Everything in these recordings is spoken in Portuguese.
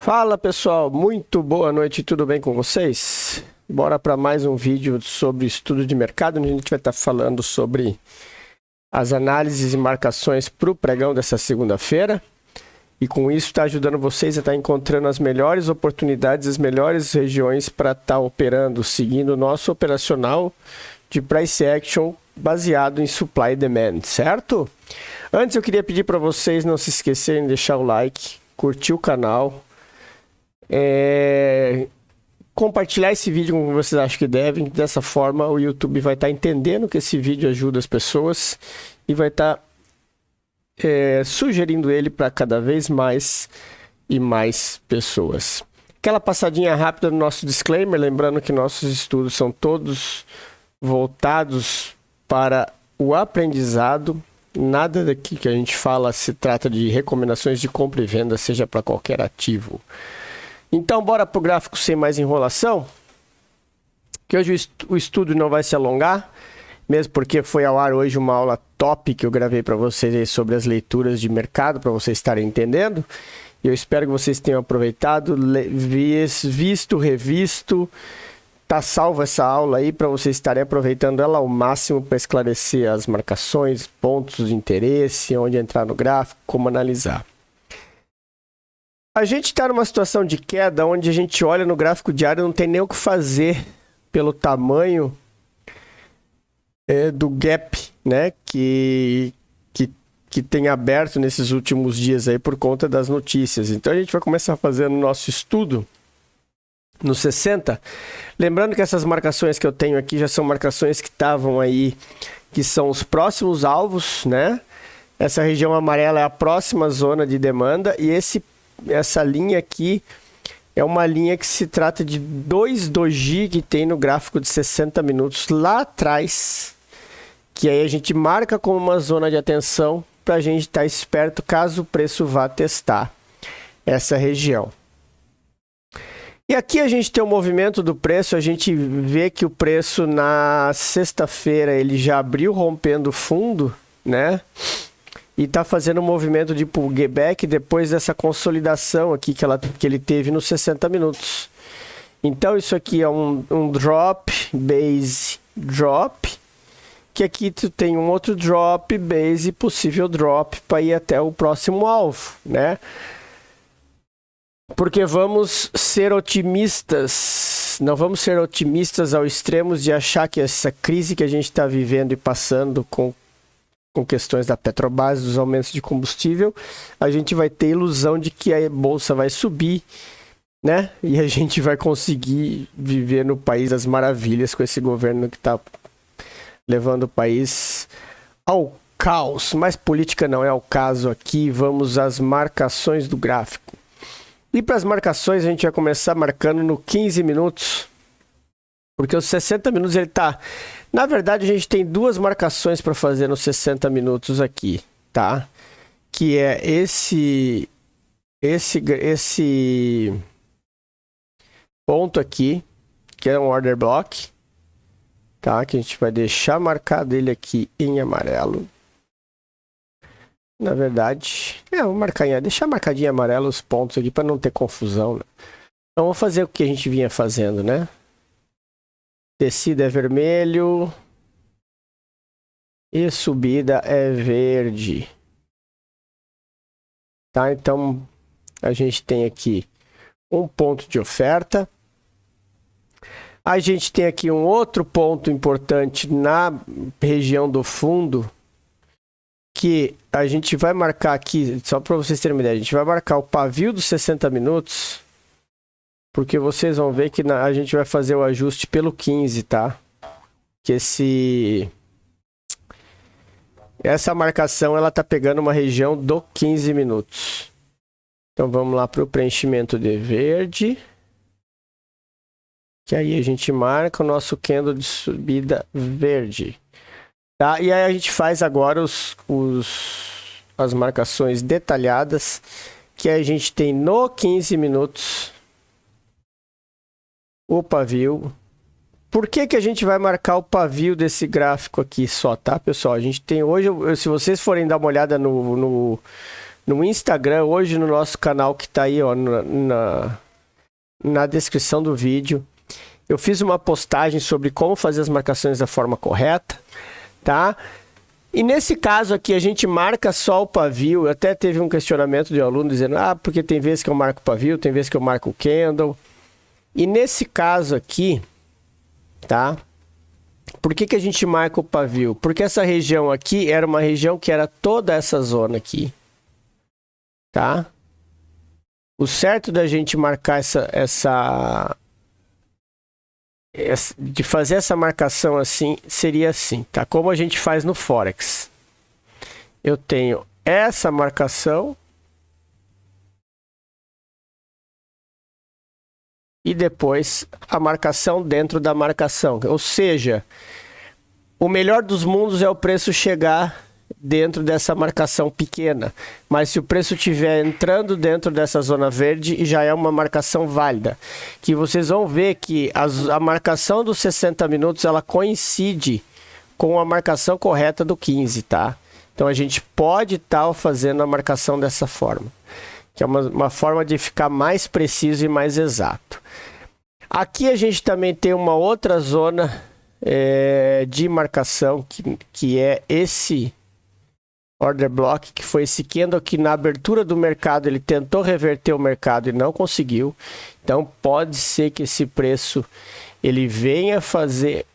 Fala pessoal, muito boa noite, tudo bem com vocês? Bora para mais um vídeo sobre estudo de mercado, onde a gente vai estar falando sobre as análises e marcações para o pregão dessa segunda-feira. E com isso está ajudando vocês a estar encontrando as melhores oportunidades, as melhores regiões para estar operando, seguindo o nosso operacional de price action baseado em supply e demand, certo? Antes eu queria pedir para vocês não se esquecerem de deixar o like, curtir o canal, compartilhar esse vídeo com vocês acham que devem. Dessa forma o YouTube vai estar entendendo que esse vídeo ajuda as pessoas e vai estar sugerindo ele para cada vez mais e mais pessoas. Aquela passadinha rápida no nosso disclaimer, lembrando que nossos estudos são todos voltados para o aprendizado. Nada daqui que a gente fala se trata de recomendações de compra e venda, seja para qualquer ativo. Então, bora para o gráfico sem mais enrolação, que hoje o estudo não vai se alongar, mesmo porque foi ao ar hoje uma aula top que eu gravei para vocês aí sobre as leituras de mercado, para vocês estarem entendendo. E eu espero que vocês tenham aproveitado, visto, revisto. Tá salva essa aula aí para vocês estarem aproveitando ela ao máximo para esclarecer as marcações, pontos de interesse, onde entrar no gráfico, como analisar. A gente está numa situação de queda onde a gente olha no gráfico diário e não tem nem o que fazer pelo tamanho do gap, né, que tem aberto nesses últimos dias aí por conta das notícias. Então a gente vai começar fazendo o nosso estudo no 60. Lembrando que essas marcações que eu tenho aqui já são marcações que estavam aí, que são os próximos alvos, né? Essa região amarela é a próxima zona de demanda e essa linha aqui é uma linha que se trata de 2 doji que tem no gráfico de 60 minutos lá atrás, que aí a gente marca como uma zona de atenção para a gente estar esperto caso o preço vá testar essa região. E aqui a gente tem o movimento do preço, a gente vê que o preço na sexta-feira ele já abriu rompendo fundo, né? E está fazendo um movimento de pullback depois dessa consolidação aqui que ele teve nos 60 minutos. Então isso aqui é um drop, base, drop, que aqui tu tem um outro drop, base, possível drop para ir até o próximo alvo, né? Porque vamos ser otimistas, não vamos ser otimistas ao extremo de achar que essa crise que a gente está vivendo e passando com questões da Petrobras, dos aumentos de combustível, a gente vai ter ilusão de que a bolsa vai subir, né? E a gente vai conseguir viver no país das maravilhas com esse governo que está levando o país ao caos. Mas política não é o caso aqui. Vamos às marcações do gráfico. E para as marcações a gente vai começar marcando no 15 minutos, porque os 60 minutos ele está... Na verdade, a gente tem duas marcações para fazer nos 60 minutos aqui, tá? Que é esse ponto aqui, que é um order block, tá? Que a gente vai deixar marcado ele aqui em amarelo. Na verdade, vou marcar deixar marcadinho em amarelo os pontos aqui para não ter confusão, né? Então, vamos fazer o que a gente vinha fazendo, né? Descida é vermelho e subida é verde. Tá? Então, a gente tem aqui um ponto de oferta. A gente tem aqui um outro ponto importante na região do fundo, que a gente vai marcar aqui, só para vocês terem uma ideia, a gente vai marcar o pavio dos 60 minutos, porque vocês vão ver que a gente vai fazer o ajuste pelo 15, tá? Que essa marcação, ela tá pegando uma região do 15 minutos. Então, vamos lá para o preenchimento de verde. Que aí a gente marca o nosso candle de subida verde. Tá? E aí a gente faz agora as marcações detalhadas, que a gente tem no 15 minutos o pavio. Por que a gente vai marcar o pavio desse gráfico aqui só, tá, pessoal? A gente tem hoje, se vocês forem dar uma olhada no no Instagram, hoje no nosso canal que está aí ó, na descrição do vídeo. Eu fiz uma postagem sobre como fazer as marcações da forma correta, tá? E nesse caso aqui a gente marca só o pavio. Até teve um questionamento de um aluno dizendo, porque tem vezes que eu marco o pavio, tem vezes que eu marco o candle. E nesse caso aqui, tá? Por que a gente marca o pavio? Porque essa região aqui era uma região que era toda essa zona aqui, tá? O certo da gente marcar de fazer essa marcação assim, seria assim, tá? Como a gente faz no Forex. Eu tenho essa marcação e depois a marcação dentro da marcação. Ou seja, o melhor dos mundos é o preço chegar dentro dessa marcação pequena, mas se o preço estiver entrando dentro dessa zona verde, já é uma marcação válida, que vocês vão ver que a marcação dos 60 minutos ela coincide com a marcação correta do 15, tá? Então a gente pode estar fazendo a marcação dessa forma, que é uma forma de ficar mais preciso e mais exato. Aqui a gente também tem uma outra zona de marcação, que é esse order block, que foi esse candle que na abertura do mercado ele tentou reverter o mercado e não conseguiu. Então pode ser que esse preço ele venha fazer...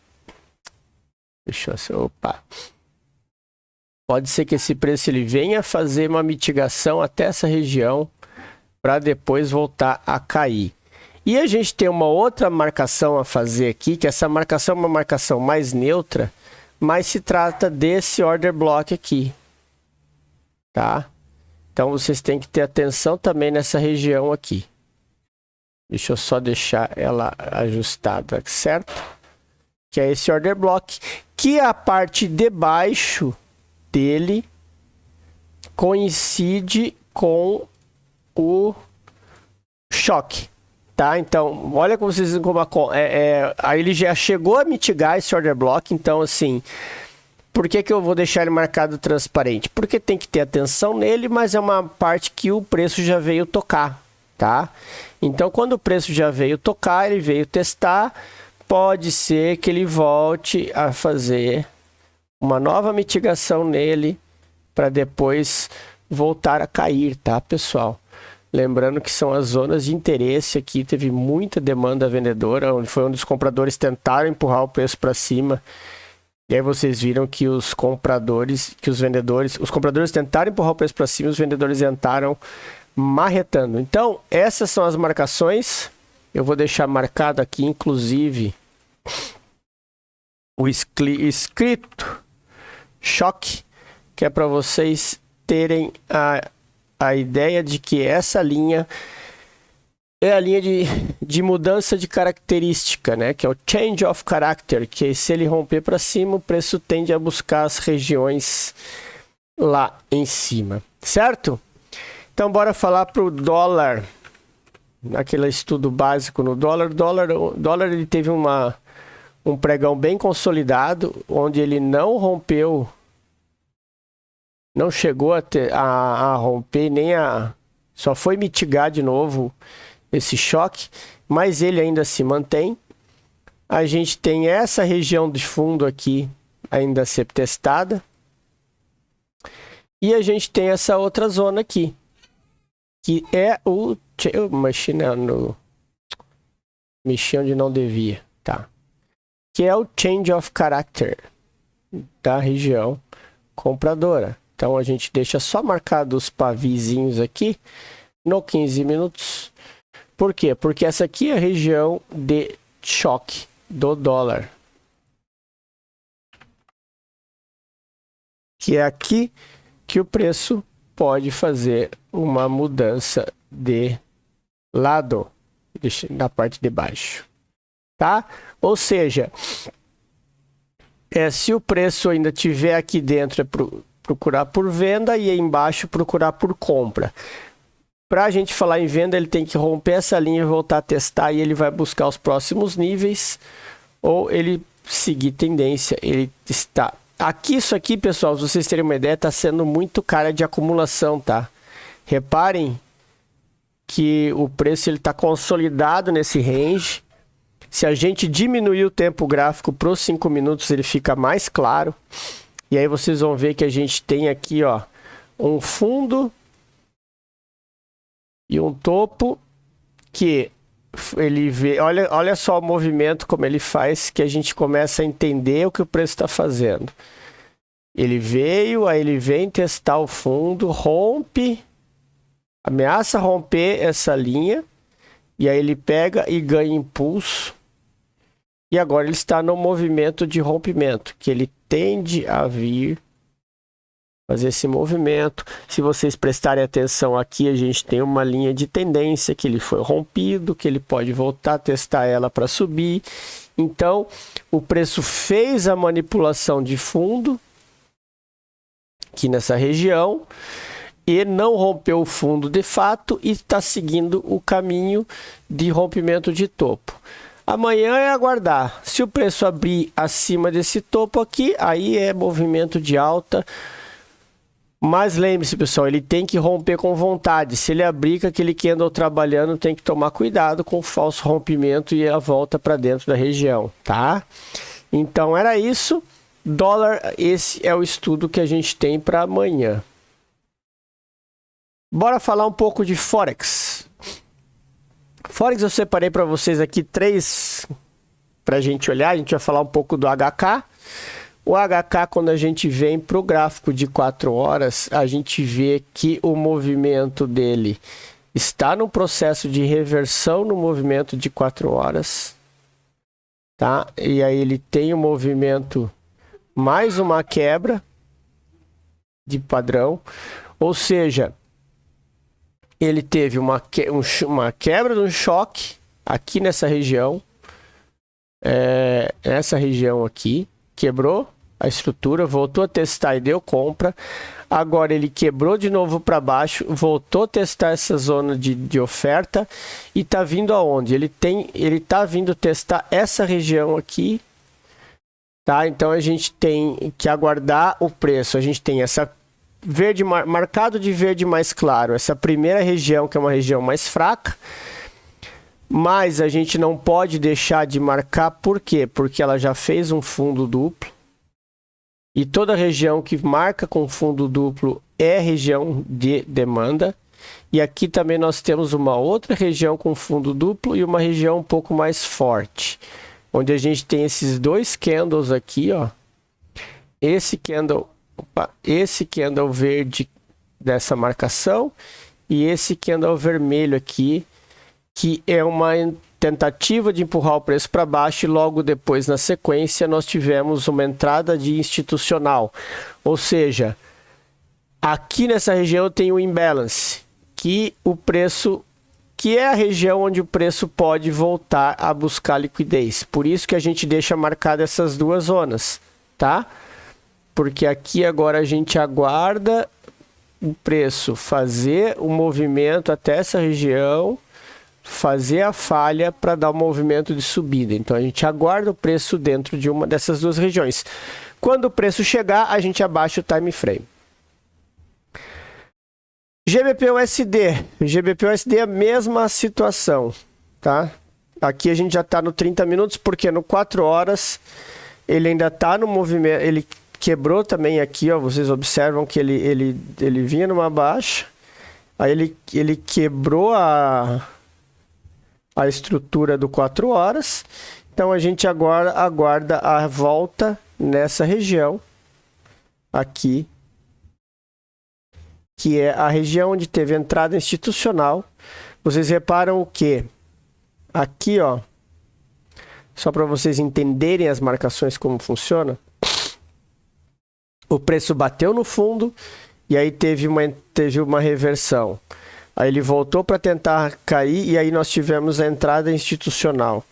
Pode ser que esse preço ele venha fazer uma mitigação até essa região para depois voltar a cair. E a gente tem uma outra marcação a fazer aqui, que essa marcação é uma marcação mais neutra, mas se trata desse order block aqui. Tá? Então vocês têm que ter atenção também nessa região aqui. Deixa eu só deixar ela ajustada, certo? Que é esse order block, que a parte de baixo dele coincide com o choque. Tá? Então, olha como vocês como aí ele já chegou a mitigar esse order block, então assim... Por que eu vou deixar ele marcado transparente? Porque tem que ter atenção nele, mas é uma parte que o preço já veio tocar, tá? Então, quando o preço já veio tocar, ele veio testar, pode ser que ele volte a fazer uma nova mitigação nele para depois voltar a cair, tá, pessoal? Lembrando que são as zonas de interesse aqui, teve muita demanda vendedora, foi onde os compradores tentaram empurrar o preço para cima. E aí vocês viram que os compradores tentaram empurrar o preço para cima, os vendedores entraram marretando. Então, essas são as marcações. Eu vou deixar marcado aqui, inclusive, o escrito choque, que é para vocês terem a ideia de que essa linha é a linha de mudança de característica, né? Que é o change of character, que se ele romper para cima, o preço tende a buscar as regiões lá em cima, certo? Então, bora falar para o dólar. Aquele estudo básico no dólar. O dólar ele teve um pregão bem consolidado, onde ele não rompeu, não chegou a romper, só foi mitigar de novo esse choque, mas ele ainda se mantém. A gente tem essa região de fundo aqui ainda a ser testada. E a gente tem essa outra zona aqui, que é o... Eu mexi onde não devia, tá? Que é o change of character da região compradora. Então a gente deixa só marcado os pavizinhos aqui no 15 minutos. Por quê? Porque essa aqui é a região de choque do dólar. Que é aqui que o preço pode fazer uma mudança de lado, na parte de baixo. Tá? Ou seja, se o preço ainda tiver aqui dentro, é procurar por venda e aí embaixo procurar por compra. Para a gente falar em venda, ele tem que romper essa linha e voltar a testar, e ele vai buscar os próximos níveis, ou ele seguir tendência. Ele está aqui, isso aqui, pessoal, se vocês terem uma ideia, está sendo muito cara de acumulação, tá? Reparem que o preço está consolidado nesse range. Se a gente diminuir o tempo gráfico para os 5 minutos, ele fica mais claro. E aí vocês vão ver que a gente tem aqui, ó, um fundo e um topo que ele vê. Olha só o movimento como ele faz, que a gente começa a entender o que o preço está fazendo. Ele veio, aí ele vem testar o fundo, rompe, ameaça romper essa linha, e aí ele pega e ganha impulso. E agora ele está no movimento de rompimento, que ele tende a vir fazer esse movimento. Se vocês prestarem atenção aqui, a gente tem uma linha de tendência que ele foi rompido, que ele pode voltar a testar ela para subir. Então, o preço fez a manipulação de fundo aqui nessa região e não rompeu o fundo de fato e está seguindo o caminho de rompimento de topo. Amanhã é aguardar. Se o preço abrir acima desse topo aqui, aí é movimento de alta. Mas lembre-se, pessoal, ele tem que romper com vontade. Se ele abrir com aquele candle trabalhando, tem que tomar cuidado com o falso rompimento e a volta para dentro da região, tá? Então era isso. Dólar, esse é o estudo que a gente tem para amanhã. Bora falar um pouco de Forex. Forex eu separei para vocês aqui 3 para a gente olhar. A gente vai falar um pouco do HK. O HK, quando a gente vem para o gráfico de 4 horas, a gente vê que o movimento dele está no processo de reversão no movimento de 4 horas. Tá? E aí ele tem um movimento, mais uma quebra de padrão. Ou seja, ele teve uma quebra de um choque aqui nessa região. Essa região aqui. Quebrou a estrutura, voltou a testar e deu compra. Agora ele quebrou de novo para baixo, voltou a testar essa zona de oferta e está vindo aonde? Ele está vindo testar essa região aqui, tá? Então a gente tem que aguardar o preço. A gente tem essa verde marcado de verde mais claro, essa primeira região que é uma região mais fraca. Mas a gente não pode deixar de marcar, por quê? Porque ela já fez um fundo duplo. E toda região que marca com fundo duplo é região de demanda. E aqui também nós temos uma outra região com fundo duplo e uma região um pouco mais forte. Onde a gente tem esses 2 candles aqui, ó. Esse candle verde dessa marcação e esse candle vermelho aqui, que é uma tentativa de empurrar o preço para baixo e logo depois, na sequência, nós tivemos uma entrada de institucional. Ou seja, aqui nessa região tem o imbalance, que é a região onde o preço pode voltar a buscar liquidez. Por isso que a gente deixa marcado essas 2 zonas, tá? Porque aqui agora a gente aguarda o preço fazer o movimento até essa região, fazer a falha para dar um movimento de subida. Então a gente aguarda o preço dentro de uma dessas 2 regiões. Quando o preço chegar, a gente abaixa o time frame. GBP/USD. GBP/USD é a mesma situação, tá? Aqui a gente já está no 30 minutos, porque no 4 horas ele ainda está no movimento. Ele quebrou também aqui, ó. Vocês observam que ele vinha numa baixa. Aí ele quebrou a estrutura do 4 horas. Então a gente agora aguarda a volta nessa região aqui, que é a região onde teve entrada institucional. Vocês reparam o que? Aqui, ó, só para vocês entenderem as marcações como funciona. O preço bateu no fundo e aí teve uma reversão. Aí ele voltou para tentar cair e aí nós tivemos a entrada institucional.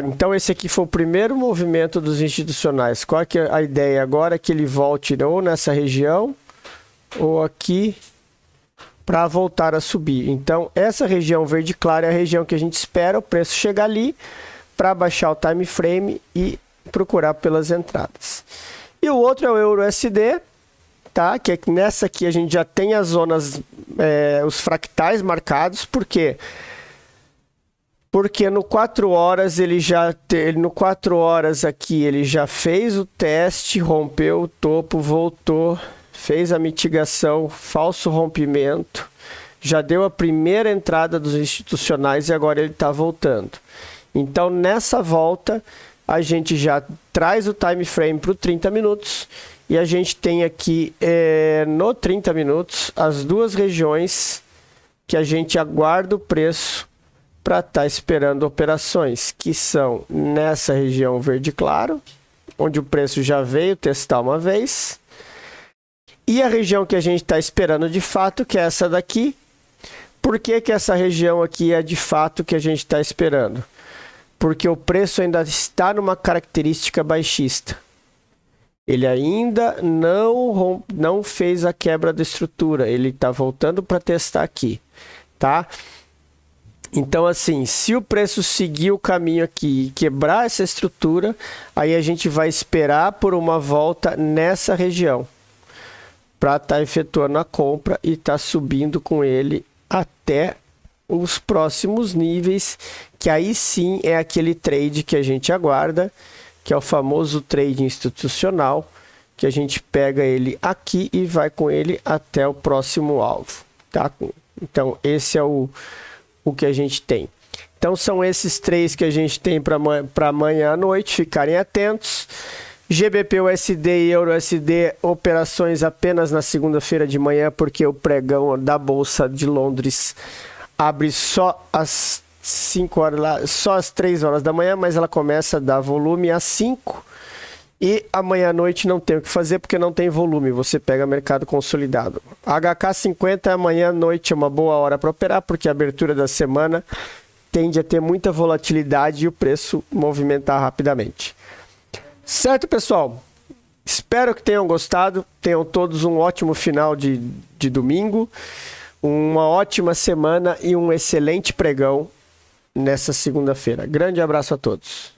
Então esse aqui foi o primeiro movimento dos institucionais. Qual que é a ideia agora? Que ele volte ou nessa região ou aqui para voltar a subir. Então essa região verde clara é a região que a gente espera o preço chegar ali para baixar o time frame e procurar pelas entradas. E o outro é o EUR/USD. tá? Que é que nessa aqui a gente já tem as zonas, os fractais marcados. Por quê? Porque no 4 horas no 4 horas aqui ele já fez o teste, rompeu o topo, voltou, fez a mitigação, falso rompimento, já deu a primeira entrada dos institucionais e agora ele está voltando. Então nessa volta a gente já traz o time frame para o 30 minutos e a gente tem aqui no 30 minutos as duas regiões que a gente aguarda o preço para estar esperando operações, que são nessa região verde claro, onde o preço já veio testar uma vez, e a região que a gente está esperando de fato, que é essa daqui. Por que que essa região aqui é de fato que a gente está esperando? Porque o preço ainda está numa característica baixista. Ele ainda não fez a quebra da estrutura, ele está voltando para testar aqui, tá? Então, assim, se o preço seguir o caminho aqui e quebrar essa estrutura, aí a gente vai esperar por uma volta nessa região para estar efetuando a compra e estar subindo com ele até os próximos níveis, que aí sim é aquele trade que a gente aguarda, que é o famoso trade institucional, que a gente pega ele aqui e vai com ele até o próximo alvo, tá? Então, esse é o que a gente tem. Então são esses três que a gente tem para amanhã à noite, ficarem atentos. GBP USD e Euro USD, operações apenas na segunda-feira de manhã, porque o pregão da Bolsa de Londres abre só às 5 horas lá, só às 3 horas da manhã, mas ela começa a dar volume às 5. E amanhã à noite não tem o que fazer porque não tem volume, você pega mercado consolidado. HK50 amanhã à noite é uma boa hora para operar, porque a abertura da semana tende a ter muita volatilidade e o preço movimentar rapidamente. Certo, pessoal? Espero que tenham gostado, tenham todos um ótimo final de domingo, uma ótima semana e um excelente pregão nessa segunda-feira. Grande abraço a todos.